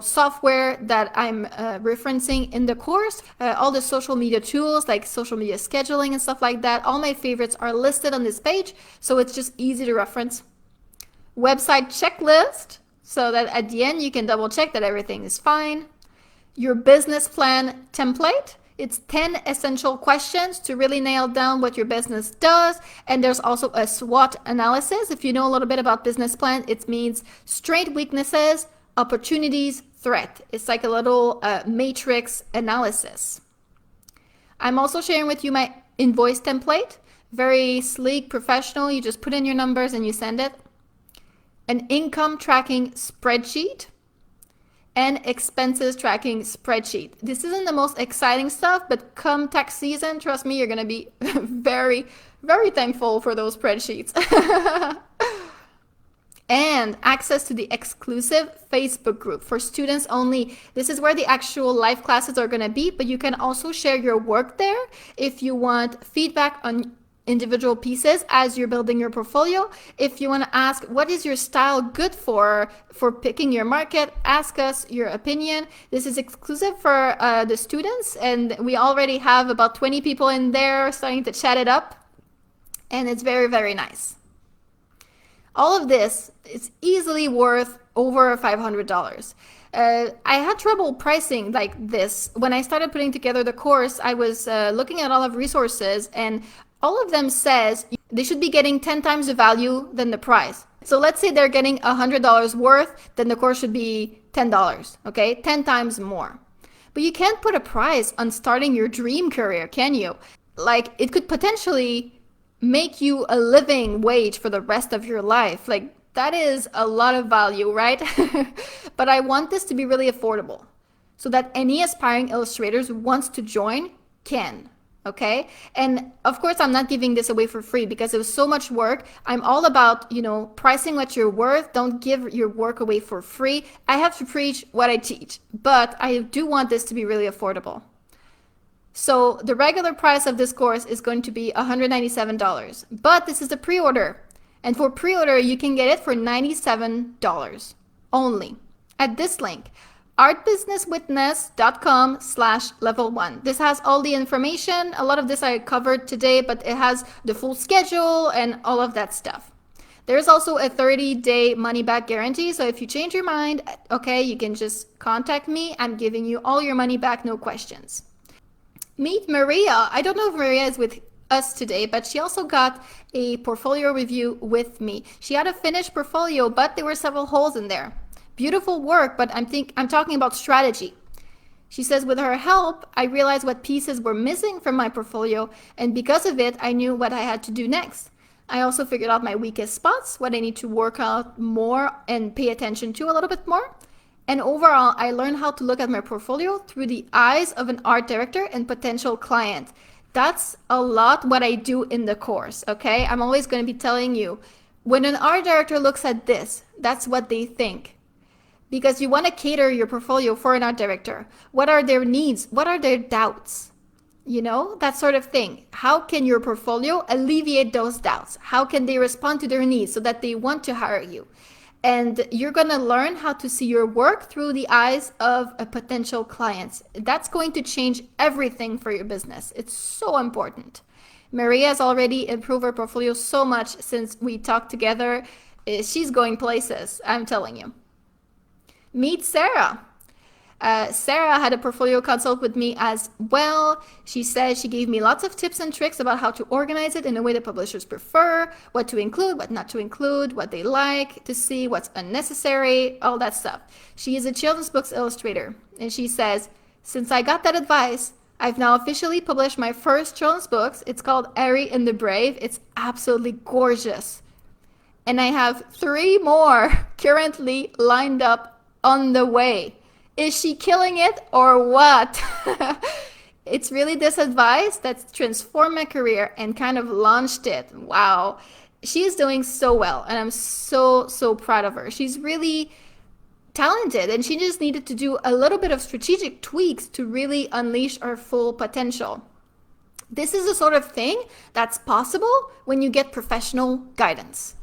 A: software that I'm referencing in the course, all the social media tools like social media scheduling and stuff like that. All my favorites are listed on this page, so it's just easy to reference. Website checklist, so that at the end you can double check that everything is fine. Your business plan template. It's 10 essential questions to really nail down what your business does. And there's also a SWOT analysis. If you know a little bit about business plan, it means strength, weaknesses, opportunities, threat. It's like a little matrix analysis. I'm also sharing with you my invoice template. Very sleek, professional. You just put in your numbers and you send it. An income tracking spreadsheet and expenses tracking spreadsheet. This isn't the most exciting stuff, but come tax season, trust me, you're going to be very, very thankful for those spreadsheets. And access to the exclusive Facebook group for students only. This is where the actual live classes are going to be, but you can also share your work there if you want feedback on individual pieces as you're building your portfolio. If you want to ask what is your style good for picking your market, ask us your opinion. This is exclusive for the students, and we already have about 20 people in there starting to chat it up, and it's very, very nice. All of this is easily worth over $500. I had trouble pricing like this. When I started putting together the course, I was looking at all of resources, and all of them says they should be getting 10 times the value than the price. So let's say they're getting $100 worth, then the course should be $10, okay? 10 times more. But you can't put a price on starting your dream career, can you? Like, it could potentially make you a living wage for the rest of your life. Like, that is a lot of value, right? But I want this to be really affordable so that any aspiring illustrators who wants to join can. Okay. And of course, I'm not giving this away for free because it was so much work. I'm all about, pricing what you're worth. Don't give your work away for free. I have to preach what I teach, but I do want this to be really affordable. So the regular price of this course is going to be $197, but this is a pre-order. And for pre-order, you can get it for $97 only at this link. artbusinesswitness.com/level1. This has all the information. A lot of this I covered today, but it has the full schedule and all of that stuff. There's also a 30-day money-back guarantee. So if you change your mind, okay, you can just contact me. I'm giving you all your money back, no questions. Meet Maria. I don't know if Maria is with us today, but she also got a portfolio review with me. She had a finished portfolio, but there were several holes in there. Beautiful work, but I'm talking about strategy. She says, with her help, I realized what pieces were missing from my portfolio, and because of it, I knew what I had to do next. I also figured out my weakest spots, what I need to work out more and pay attention to a little bit more. And overall, I learned how to look at my portfolio through the eyes of an art director and potential client. That's a lot what I do in the course, okay? I'm always going to be telling you, when an art director looks at this, that's what they think. Because you want to cater your portfolio for an art director. What are their needs? What are their doubts? That sort of thing. How can your portfolio alleviate those doubts? How can they respond to their needs so that they want to hire you? And you're going to learn how to see your work through the eyes of a potential client. That's going to change everything for your business. It's so important. Maria has already improved her portfolio so much since we talked together. She's going places, I'm telling you. Meet Sarah. Sarah had a portfolio consult with me as well. She said she gave me lots of tips and tricks about how to organize it in a way that publishers prefer, what to include, what not to include, what they like to see, what's unnecessary, all that stuff. She is a children's books illustrator, and she says, since I got that advice, I've now officially published my first children's books. It's called Ari and the Brave. It's absolutely gorgeous. And I have 3 more currently lined up on the way. Is she killing it or what? It's really this advice that's transformed my career and kind of launched it. Wow. She's doing so well, and I'm so, so proud of her. She's really talented, and she just needed to do a little bit of strategic tweaks to really unleash her full potential. This is the sort of thing that's possible when you get professional guidance.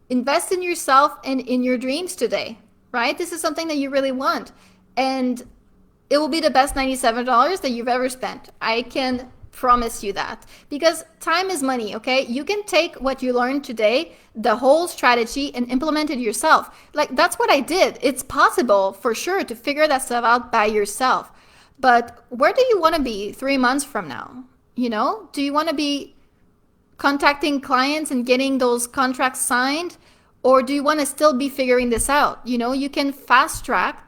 A: Invest in yourself and in your dreams today. Right? This is something that you really want. And it will be the best $97 that you've ever spent. I can promise you that. Because time is money, okay? You can take what you learned today, the whole strategy, and implement it yourself. Like, that's what I did. It's possible, for sure, to figure that stuff out by yourself. But where do you want to be 3 months from now? You know, do you want to be contacting clients and getting those contracts signed? Or do you want to still be figuring this out? You know, you can fast track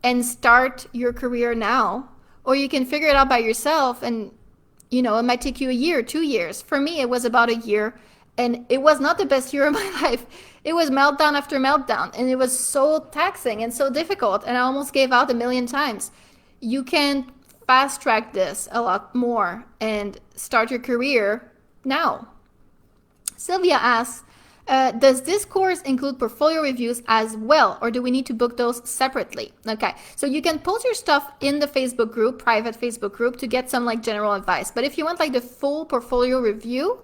A: and start your career now, or you can figure it out by yourself. And, you know, it might take you a year, 2 years. For me, it was about a year, and it was not the best year of my life. It was meltdown after meltdown, and it was so taxing and so difficult, and I almost gave out a million times. You can fast track this a lot more and start your career now. Sylvia asks, does this course include portfolio reviews as well, or do we need to book those separately? Okay, so you can post your stuff in the Facebook group, private Facebook group, to get some like general advice. But if you want like the full portfolio review,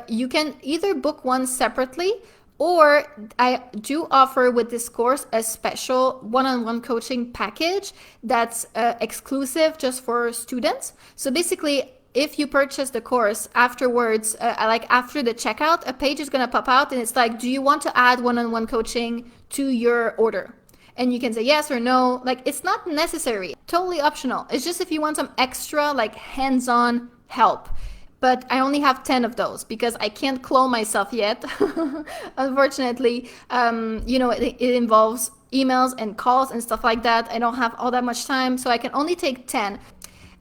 A: you can either book one separately, or I do offer with this course a special one-on-one coaching package that's exclusive just for students. So basically, if you purchase the course afterwards, like after the checkout, a page is going to pop out and it's like, do you want to add one-on-one coaching to your order? And you can say yes or no. Like, it's not necessary, totally optional. It's just if you want some extra like hands-on help. But I only have 10 of those because I can't clone myself yet. Unfortunately, you know, it involves emails and calls and stuff like that. I don't have all that much time, so I can only take 10.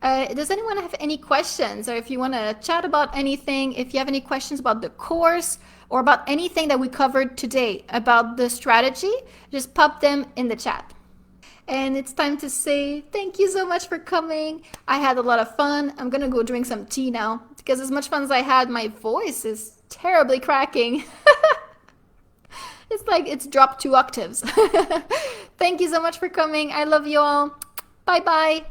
A: Does anyone have any questions, or if you want to chat about anything, if you have any questions about the course or about anything that we covered today about the strategy, just pop them in the chat. And it's time to say thank you so much for coming. I had a lot of fun. I'm gonna go drink some tea now because as much fun as I had, my voice is terribly cracking. It's like it's dropped 2 octaves. Thank you so much for coming. I love you all. Bye bye.